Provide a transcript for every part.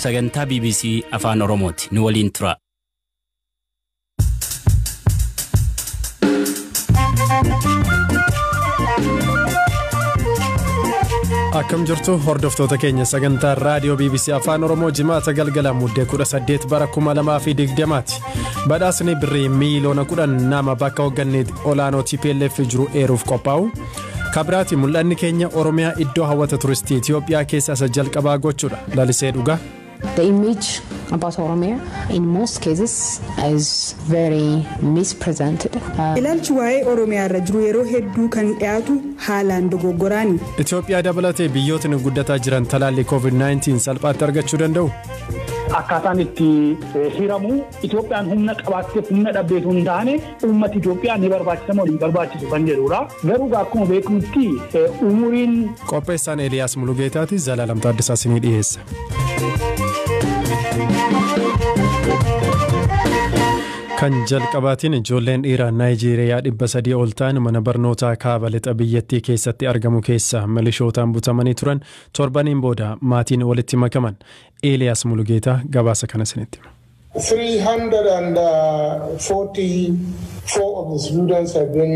sagantaa BBC Afaan Oromooti. Nu waliin tura. Akkam jirtu hordoftoota keenya sagantaa raadiyoo BBC Afaan Oromoo jimaata galgala muddee 18 bara 2020ti. Badhaasni birrii miiliyoona 10 nama bakka hoogganni olaanoo TPLF jiru eeruuf qophaa'u. Kabraati mul'anni keenya Oromiyaa iddoo hawwata turistii Itoophiyaa keessa isa jalqabaa gochuudha. Lalisee dhugaa. The image about Oromia in most cases is very misrepresented. Ilaalchi waa'ee Oromiyaa irra jiru yeroo hedduu kan dhiyaatu haalaan dogoggoraani. Itoophiyaa dabalatee biyyootni guddataa jiran talaalli COVID-19 salphaatti argachuu danda'u. Akkaataan itti hiramu Itoophiyaan humna qabaattee humna dhabdeetu hin taane uummata Itoophiyaa ni barbaachisa moo hin barbaachisu kan jedhudha. Garuu akkuma beeknutti umuriin qopheessaan Eliyaas Mulugeetaati Zalaalam Taaddasaa isinii dhiyeessa. Kan jalqabaatiin ijoolleen dhiiraa Naayijeeriyaa 300 ol ta'an mana barnootaa kaaba lixa biyyattii keessatti argamu keessa milishootaan butamanii turan torbaniin booda maatiin walitti makaman. Eliyaas Mulugeetaa gabaasa kana isinitti hima. 344 of the students have been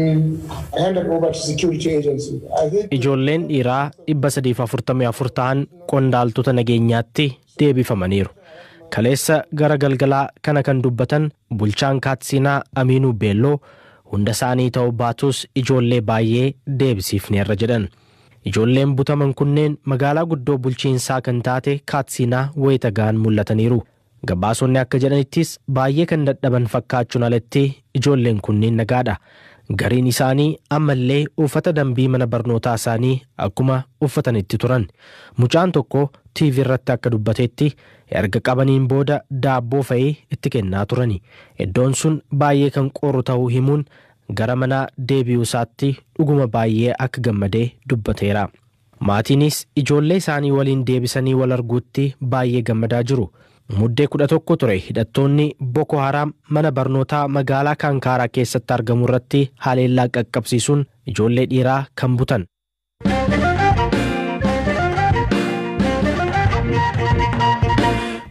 handed over to security agencies. Ijoolleen dhiiraa 344 ta'an qondaaltota nageenyaatti deebifamaniiru. Kaleessa gara galgalaa kana kan dubbatan bulchaan Kaatsiinaa Aminuu Beelloo hunda isaanii ta'uu baatus ijoollee baay'ee deebisiifneerra jedhan. Ijoolleen butaman kunneen magaalaa guddoo bulchiinsaa kan taate Kaatsiinaa wayita gaan mul'ataniiru. Gabaasonni akka jedhanittis baay'ee kan dadhaban fakkaachuun alatti ijoolleen kunneen nagaadha. Gariin isaanii ammallee uffata dambii mana barnootaa isaanii akkuma uffatanitti turan. Mucaan tokko TV irratti akka dubbatetti erga qabaniin booda daabboo fa'ee itti kennaa turani. Iddoon sun baay'ee kan qorru ta'uu himuun gara manaa deebi'uu isaatti dhuguma baay'ee akka gammadee dubbateera. Maatiinis ijoollee isaanii waliin deebisanii wal arguutti baay'ee gammadaa jiru. Muddee 11 ture hidhattoonni Boko Haram mana barnootaa magaalaa Kankaaraa keessatti argamu irratti haleellaa qaqqabsiisuun ijoollee dhiiraa kan butan.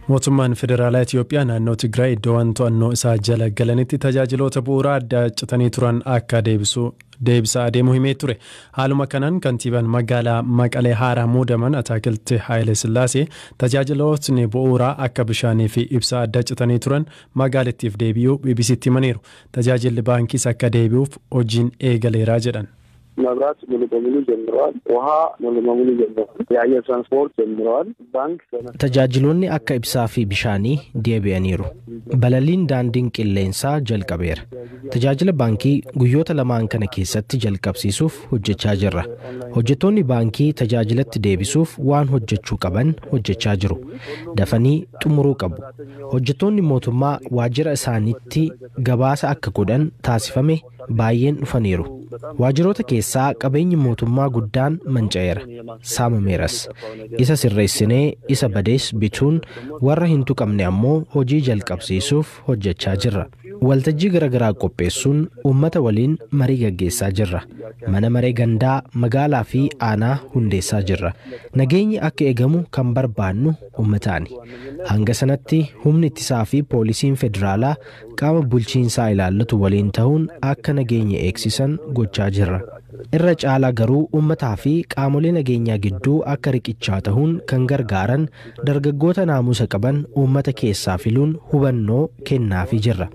Mootummaan Federaalaa Itoophiyaa naannoo Tigraay iddoowwan to'annoo isaa jala galanitti tajaajiloota bu'uuraa adda citanii turan akka deebisaa adeemuu himee ture. Haaluma kanaan kantiibaan magaalaa Maqalee haaraa muudaman Ataakilti Haayile Sillaasee tajaajilootni bu'uuraa akka bishaanii fi ibsaa adda citanii turan magaalattiif deebi'uu BBC'tti himaniiru. Tajaajilli baankiis akka deebi'uuf hojiin eegaleeraa jedhan. መብራት ሙሉ በሙሉ ጀምሯል። ውሃ ሙሉ በሙሉ ጀምሯል። የአየር ትራንስፖርት ጀምሯል። ባንክ tajaajiloonni akka ibsaa fi bishaanii deebi'aniiru. Balaliin daandiin qilleensaa jalqabeera. Tajaajila baankii guyyoota lamaan kana keessatti jalqabsiisuuf hojjechaa jirra. Hojjettoonni baankii tajaajilatti deebisuuf waan hojjechuu qaban hojjechaa jiru. Dafanii xumuruu qabu. Hojjettoonni mootummaa waajjira isaaniitti gabaasa akka godhan taasifame baay'een dhufaniiru. Waajjiroota keessaa qabeenyi mootummaa guddaan manca'eera. Saamameeras. Isa sirreessinee isa badees bituun warra hin tuqamne ammoo hojii jalqabsiisuuf hojjechaa jirra. Waltajjii garaagaraa qopheessuun uummata waliin marii gaggeessaa jirra. Mana maree gandaa magaalaa fi aanaa hundeessaa jirra. Nageenyi akka eegamu kan barbaannu uummataani. Hanga sanatti humni ittisaa fi poolisiin federaalaa qaama bulchiinsaa ilaallatu waliin ta'uun akka nageenya eegsisan gochaa jirra. Irra caalaa garuu uummataa fi qaamolee nageenyaa gidduu akka riqichaa ta'uun kan gargaaran dargaggoota naamusa qaban uummata keessaa filuun hubannoo kennaafii jirra.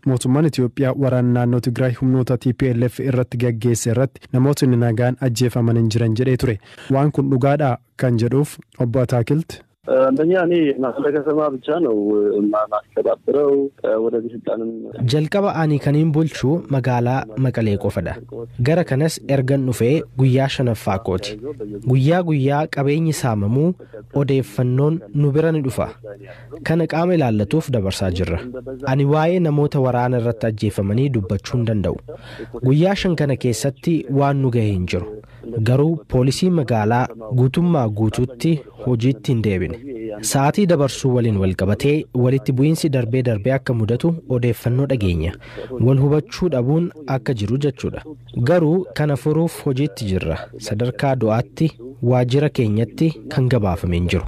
Mootummaan Itoophiyaa waraana naannoo Tigraay humnoota TPLF irratti gaggeesse irratti namootni nagaan ajjeefaman hin jiran jedhee ture. Waan kun dhugaadha kan jedhuuf obbo Ataakilti. አንደኛ እኔ ማስለ ከተማ ብቻ ነው ማስተባበረው ወደዚህ ስልጣንም jalqaba ani kaniin bulchuu magaalaa Maqalee qofadha. Gara kanas ergan dhufee guyyaa 5ffaa kooti. Guyyaa qabeenyi saamamuu odeeffannoon nu bira ni dhufa. Kana qaama ilaallatuuf dabarsaa jirra. Ani waa'ee namoota waraana irratti ajjeefamanii dubbachuu hin danda'u. Guyyaa 5 kana keessatti waan nu gahee hin jiru. Garuu poolisiin magaalaa guutummaa guutuutti hojiitti hin deebine. Sa'aatii dabarsuu waliin wal qabatee walitti bu'iinsi darbee akka mudatu odeeffannoo dhageenya. Wal hubachuu dhabuun akka jiru jechuudha. Garuu kana furuuf hojiitti jirra. Sadarkaa du'aatti waajjira keenyatti kan gabaafamee hin jiru.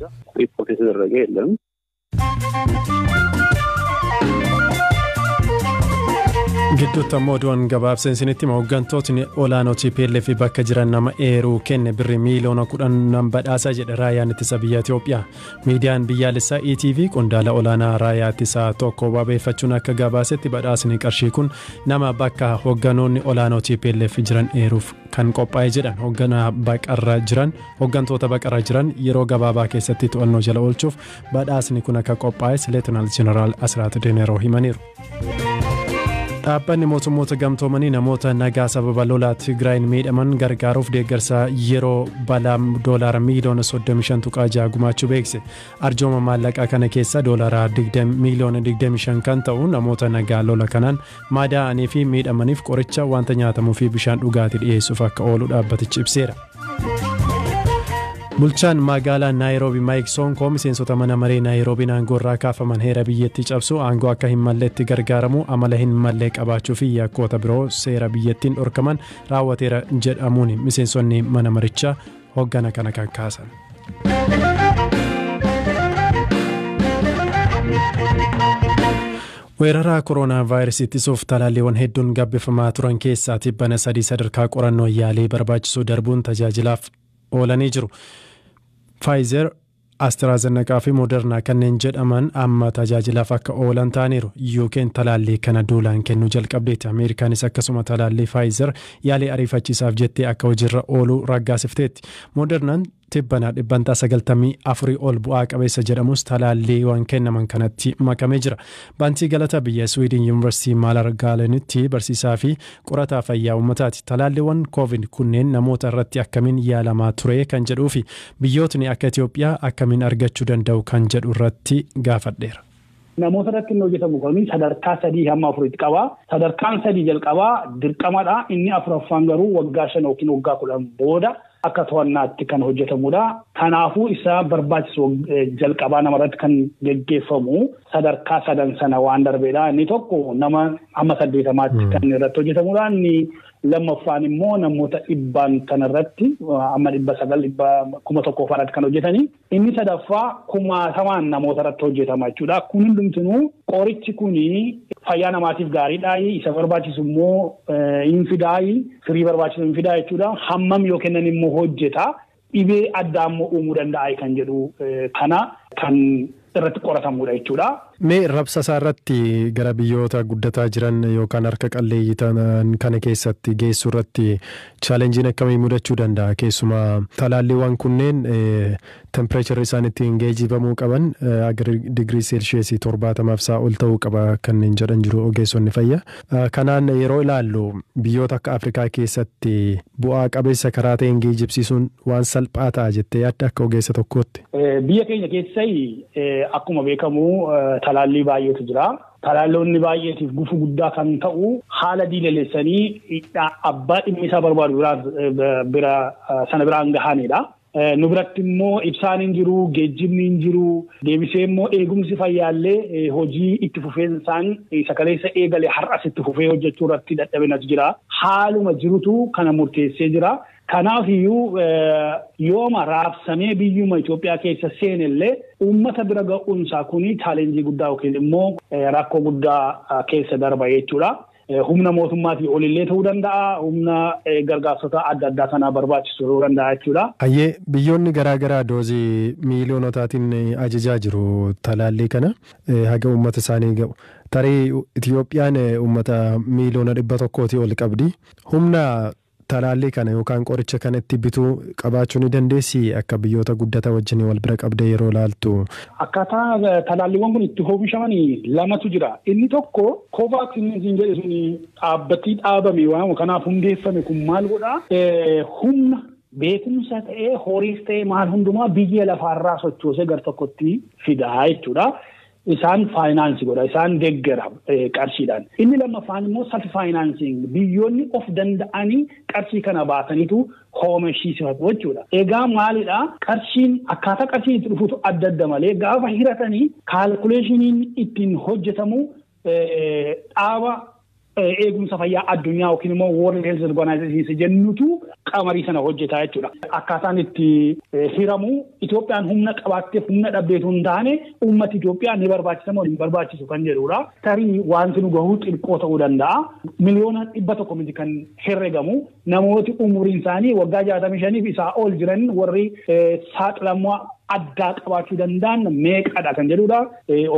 Gidduutti ammoo oduun gabaabseen isinitti hooggantootni olaanoo TPLF bakka jiran nama eeruu kenne birrii miiliyoona 10 badhaasa jedhe raayyaan ittisa biyya Itoophiyaa. Miidiyaan biyyaalessaa ETV qondaala olaanaa raayyaa ittisaa tokko wabeeffachuun akka gabaasetti badhaasni qarshii kun nama bakka hoogganoonni olaanoo TPLF jiran eeruuf kan qophaa'e jedhan. Hooggantoota baqarra jiran yeroo gabaabaa keessatti to'annoo jala oolchuuf badhaasni kun akka qophaa'es Leetinaal Jeneraal Asraat Deneeroo himaniiru. Dhaabbanni mootummoota gamtoomanii namoota nagaa sababa lolaa Tigraayin miidhaman gargaaruuf deeggarsa yeroo balaa doolaara miiliyoona 35.6 gumaachuu beekse. Arjooma maallaqaa kana keessa doolaara miiliyoona 25 kan ta'u namoota nagaa lola kanaan madaa'anii fi miidhamaniif qoricha wanta nyaatamuu fi bishaan dhugaatii dhiyeessuuf akka oolu dhaabbatichi ibseera. Bulchaan magaalaa Naayiroobii Maayik Sonkoo miseensota mana maree Naayiroobiin aangoo irraa kaafaman heera biyyattii cabsu aangoo akka hin malleetti gargaaramu amala hin mallee qabaachuu fi yakkoota biroo seera biyyattiin dhorkaman raawwateera jedhamuun miseensonni mana marichaa hoggana kana kan kaasan. Weeraraa koronaa vaayirasii ittisuuf talaalliiwwan hedduun gabbifamaa turan keessaa tibbana 3 sadarkaa qorannoo yaalii barbaachisuu darbuun tajaajilaaf oolanii jiru. Pfizer, AstraZeneca fi Moderna kanneen jedhaman amma tajaajilaaf akka oolan ta'aniiru. UK talaallii kana duulaan kennuu jalqabdeetti. Ameerikaanis akkasuma talaallii Pfizer yaalii ariifachiisaaf jettee akka hojiirra ooluu raggaasifteetti. Modernaan tibbana 94 ol bu'aa qabeessa jedhamus talaalliiwwan kennaman kanatti makamee jira. Baantii Galata biyya Sweden Yuunivarsiitii Maalargaalenitti barsiisaa fi qorataa fayyaa uummataati. Talaalliiwwan COVID kunneen namoota irratti akkamiin yaalamaa ture kan jedhuu fi biyyootni akka Itoophiyaa akkamiin argachuu danda'u kan jedhu irratti gaafadheera. Namoota irratti inni hojjetamu kun sadarkaa 3 hamma 4tti qaba. Sadarkaan 3 jalqabaa dirqamadha. Inni 4ffaan garuu waggaa 5 yookiin waggaa 10 booda akka to'annaatti kan hojjetamudha. Kanaafuu isa barbaachisu jalqabaa namarratti kan geggeeffamu sadarkaa 3 sana waan darbeedha. Inni tokko nama amma 80tti kan irratti hojjetamudha. Inni lammaffaan immoo namoota 100 kanarratti amma 900,000 kan hojjetanii. Inni sadaffaa 1000 namoota irratti hojjetama jechuudha. Kun hundumtuu qorichi kuni fayyaa namaatiif gaariidha. Isa barbaachisu immoo hin fidaayi, firii barbaachisu hin fidaa jechuudha. Hammam yoo kennan immoo hojjeta. Dhibee addaa immoo uumuu danda'a kan jedhu kana kan irratti qoratamudha jechuudha. Mee rabsasaa irratti gara biyyoota guddataa jiran yookaan harka qalleeyyii ta'an kana keessatti geessuu irratti chaalenjiin akkamii mudachuu danda'a? Keessumaa talaalliiwwan kunneen tempereechar isaan ittiin geejjibamuu qaban digirii seelsheesii 70 ol ta'uu qaba kanneen jedhan jiru ogeessonni fayyaa. Kanaan yeroo ilaallu biyyoota akka Afrikaa keessatti bu'aa qabeessa karaa ta'een geejjibsiisuun waan salphaa ta'a jettee yaadda akka ogeessa tokkootti? Biyya keenya keessatti akkuma beekamu talaallii baay'eetu jira. Talaalloonni baay'eetiif gufuu guddaa kan ta'u haala diilaleessanii abbaa dhimmi isaa barbaadu sana biraan gahanidha. Nu biratti immoo ibsaan hin jiru, geejjibni hin jiru, deebisee immoo eegumsi fayyaallee hojii itti fufeensaan sakaleessa eegalee har'as itti fufee hojjechuu irratti dadhabinatu jira. Haaluma jirutu kana murteessee jira. Kanaaf iyyuu yooma raabsamee biyyuma Itoophiyaa keessa seenellee uummata bira ga'uunsaa kuni chaalenjii guddaa yookiin immoo rakkoo guddaa keessa darba jechuudha. Humna mootummaatii olillee ta'uu danda'a, humna gargaarsota adda addaa kanaa barbaachisu ta'uu danda'a jechuudha. Ayyee biyyoonni garaagaraa doozii miiliyoonotaatiin ajajaa jiru talaallii kana haga uummata isaanii ga'u. Tarii Itoophiyaan uummata miiliyoona 100 ol qabdi. Humna talaallii kana yookaan qoricha kanatti bituu qabaachuu ni dandeessi akka biyyoota guddataa wajjin wal bira qabdee yeroo ilaaltu? Akkaataa talaalliiwwan kun itti oomishamanii lamatu jira. Inni tokko Covaxin jedhu dhaabbatii dhaabame waan kanaaf hundeeffame kun maal godhaa? Humna beekumsa ta'ee horiis ta'ee maal hundumaa biyya lafaarraa sochoosee gar tokkotti fidaa jechuudha. Isaan faayinaansii godha, isaan deeggara qarshiidhaan. Inni lammaffaan immoo self financing biyyoonni of danda'anii qarshii kana baasaniitu oomishiisifatu jechuudha. Egaa maalidhaa? Qarshiin akkaataa qarshiin itti dhufuutu adda adda malee gaafa hiratanii kaalkuleeshiniin ittiin hojjetamu dhaaba eegumsa fayyaa addunyaa yookiin immoo World Health Organization jennutu qamarii sana hojjetaa jechuudha. Akkaataan itti hiramu Itoophiyaan humna qabaattee humna dhabdeetu hin taane uummata Itoophiyaa ni barbaachisa moo hin barbaachisu kan jedhudha. Tarii wanti nu gahu xiqqoo ta'uu danda'a. Miliyoona 100 miti kan herregamu namooti umuriin isaanii waggaa 65 fi isaa ol jiran warri saaxilamuu addaa qabaachuu danda'an meeqadha kan jedhudha.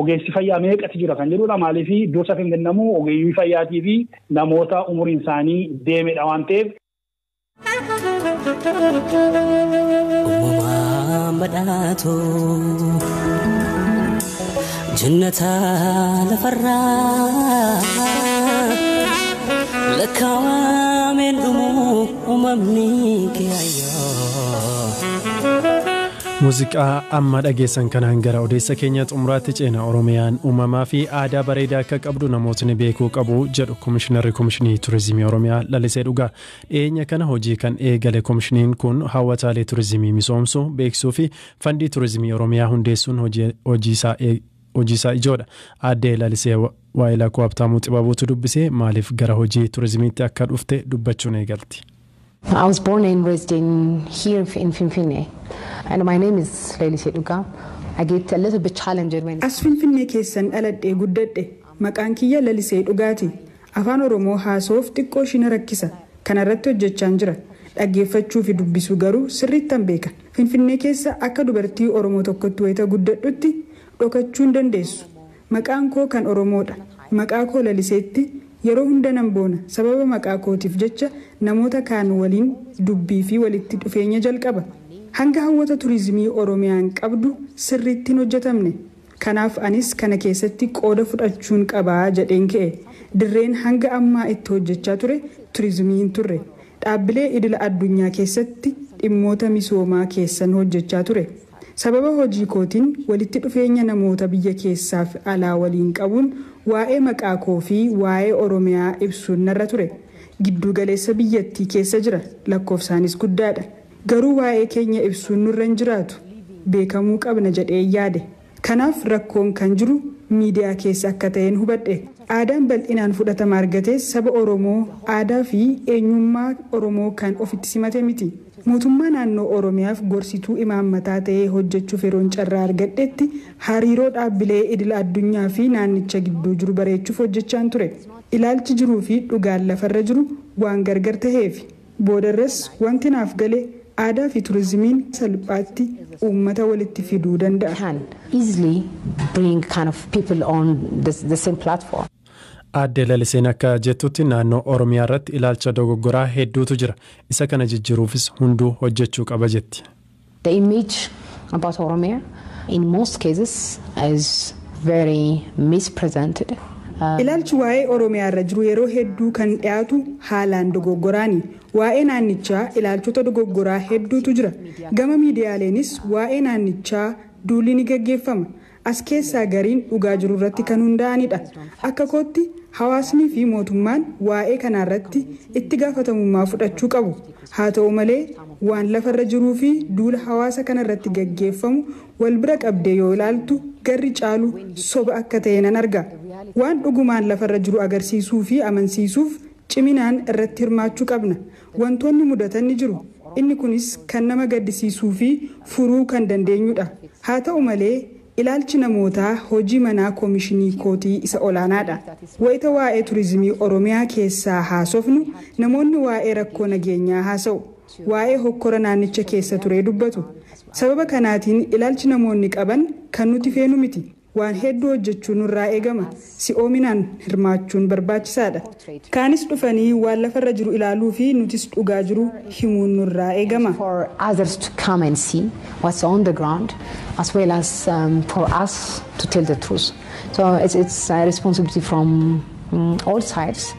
Ogeessi fayyaa meeqatu jira kan jedhudha. Maaliif dursa kan kennamu ogeeyyii fayyaatii fi namoota umuriin isaanii deemedha waan ta'eef. Badhaatu jannata lafarraa lakkaawameen dhumu uumamni kiyaayyoo. Muuziqaa amma dhageessan kanaan gara odeessa keenya xumuraatti ceena. Oromiyaan uumamaa fi aadaa bareedaa akka qabdu namootni beekuu qabu jedhu Komishinarri Komishinii Turizimii Oromiyaa Lalisee Dhugaa. Dhiyeenya kana hojii kan eegale komishiniin kun hawwataalee turizimii misoomsuu, beeksisuu fi fandii turizimii Oromiyaa hundeessuun hojii isaa ijoodha. Aaddee Lalisee waa'ee lakkoo Habtaamuu Xibabuutu dubbisee maaliif gara hojii turizimiitti akka dhufte dubbachuun eegalti. I was born and raised here in Finfinne, and my name is Lalisee Dhugaa. I get a little bit challenged when. As Finfinnee keessan dhaladhee guddadhe maqaan kiyya Lalisee Dhugaati. Afaan Oromoo haasoof xiqqoo shina rakkisa. Kana irratti hojjechaan jira. Dhaggeeffachuu fi dubbisuu garuu sirriittan beeka. Finfinnee keessa akka dubartii Oromoo tokkotti wayita guddadhutti dhokachuu hin dandeessu. Maqaan koo kan Oromoodha. Maqaa koo Laliseetti yeroo hunda nan boona. Sababa maqaa kootiif jecha namoota kaan waliin dubbii fi walitti dhufeenya jalqaba. Hanga hawwata turizimii Oromiyaan qabdu sirriitti hin hojjetamne. Kanaaf anis kana keessatti qooda fudhachuun qabaa jedheen ka'e. Dirreen hanga ammaa itti hojjechaa ture turizimii hin turre. Dhaabbilee idila addunyaa keessatti dhimmoota misoomaa keessan hojjechaa ture. Sababa hojii kootiin walitti dhufeenya namoota biyya keessaaf alaa waliin qabuun waa'ee maqaa koo fi waa'ee Oromiyaa ibsuun narra ture. Giddu galeessa biyyattii keessa jira. Lakkoofsaanis guddaadha. Garuu waa'ee keenya ibsuun nurra hin jiraatu. Beekamuu qabna jedhee yaade. Kanaaf rakkoon kan jiru miidiyaa keessa akka ta'een hubadhe. Aadaan bal'inaan fudhatama argatee saba Oromoo aadaa fi eenyummaa Oromoo kan ofitti simate miti. Mootummaa naannoo Oromiyaaf gorsituu imaammataa ta'ee hojjechuuf yeroon carraa argadhetti hariiroo dhaabbilee idila addunyaa fi naannicha gidduu jiru bareechuuf hojjechaan ture. Ilaalchi jiruu fi dhugaan lafarra jiru waan gargar ta'eef boodarras wanti naaf galee aadaa fi turizimiin salphaatti uummata walitti fiduu danda'a. Easily bring kind of people on the same platform. Aaddee Laliseen akka jettutti naannoo Oromiyaa irratti ilaalcha dogoggoraa hedduutu jira. Isa kana jijjiiruufis hunduu hojjechuu qaba jetti. The image about Oromia in most cases is very misrepresented. Ilaalchi waa'ee Oromiyaa irra jiru yeroo hedduu kan dhiyaatu haalaan dogoggoraani. Waa'ee naannichaa ilaalchota dogoggoraa hedduutu jira. Gama miidiyaaleenis waa'ee naannichaa duulli ni gaggeeffama. As keessaa gariin dhugaa jiru irratti kan hundaa'anidha. Akka kootti hawaasni fi mootummaan waa'ee kanarratti itti gaafatamummaa fudhachuu qabu. Haa ta'u malee waan lafarra jiruu fi duula hawaasa kanarratti gaggeeffamu wal bira qabdee yoo ilaaltu garri caalu soba akka ta'e nan arga. Waan dhugumaan lafarra jiru agarsiisuu fi amansiisuuf ciminaan irratti hirmaachuu qabna. Wantoonni mudatan ni jiru. Inni kunis kan nama gaddisiisuu fi furuu kan dandeenyudha. Haa ta'u malee ilaalchi namootaa hojii manaa koomishinii kootii isa olaanaadha. Wayita waa'ee turizimii Oromiyaa keessaa haasofnu namoonni waa'ee rakkoo nageenyaa haasa'u. Waa'ee hokkora naannicha keessa ture dubbatu. Sababa kanaatiin ilaalchi namoonni qaban kan nuti feenu miti. Waan hedduu hojjechuun nurraa eegama. Si'oominaan hirmaachuun barbaachisaadha. Kaanis dhufanii waan lafarra jiru ilaaluu fi nutis dhugaa jiru himuun nurraa eegama. For others to come and see what's on the ground, as well as for us to tell the truth. So it's a responsibility from all sides.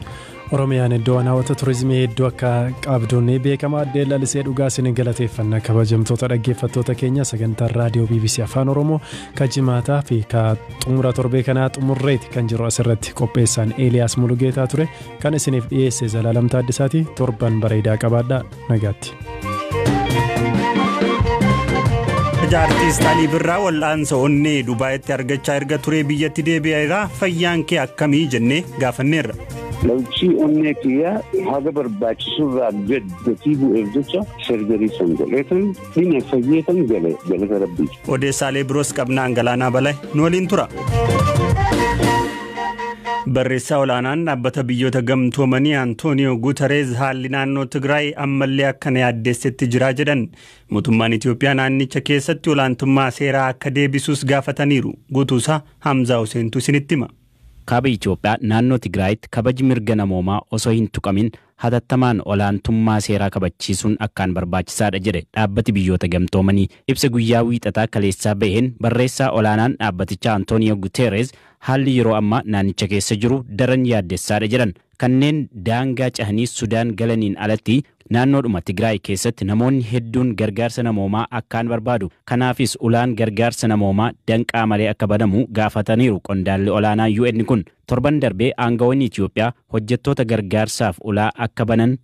Oromiyaan iddoo hawwata turizimii hedduu akka qabduun beekama. Aaddee Lalisee Dhugaa isin galateeffannaa kabajamtoota dhaggeeffattoota keenya sagantaa raadiyoo BBC Afaan Oromoo kajimaataa fi ka xumura torbee kanaa xumurreeti kan jiru asirratti qopheessaan Eeliyaas Mulugeetaa ture kan isiniif dhiyeesse Zalaalam Taaddisaati. Torban bareedaa qabaadhaa nagaatti. Artiist Alii Birraa wal'aansa onnee Dubaayitti argachaa erga ture biyyatti deebi'eera. Fayyaan kee akkamii jennee gaafanneerra. Lawchi onnee kiyyaa haga barbaachisurraa gatii bu'eef jecha sergerii san godheetan dhina fayyeetan galata rabbii. Odeessaalee biroos qabnaan Galaanaa Balay nu waliin tura. Barreessaa olaanaan dhaabbata biyyoota gamtoomanii Antooniyoo Guutereez haalli naannoo Tigraay ammallee akkana yaaddeessetti jira jedhan. Mootummaan Itoophiyaa naannicha keessatti olaantummaa seeraa akka deebisuus gaafataniiru. Guutuusaa Hamzaa Huseentu isinitti hima. Kaaba Itoophiyaa naannoo Tigraayitti kabaji mirga namoomaa osoo hin tuqamin hatattamaan olaantummaa seeraa kabachiisuun akkaan barbaachisaadha jedhe dhaabbati biyyoota gamtoomanii. Ibsa guyyaa wiixataa kaleessaa baheen barreessaa olaanaan dhaabbatichaa Antooniyoo Guutereez haalli yeroo ammaa naannicha keessa jiru daran yaaddessaadha jedhan. Kanneen daangaa cahanii Sudaan galaniin alatti naannoodhuma Tigraay keessatti namoonni hedduun gargaarsa namoomaa akkaan barbaadu. Kanaafis ulaan gargaarsa namoomaa danqaa malee akka banamu gaafataniiru qondaalli olaanaa UN kun. Torban darbee aangawoonni Itoophiyaa hojjettoota gargaarsaaf ulaa akka banan